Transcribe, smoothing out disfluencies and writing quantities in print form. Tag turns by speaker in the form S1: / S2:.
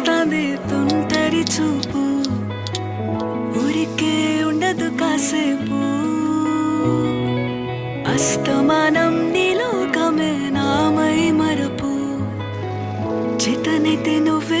S1: వస్తాంది తుంటరి చూపు, ఊరికే ఉండదు కాసేపు. అస్తమానం నీలోకమే నామై మరపు, చేతనైతే నువ్వే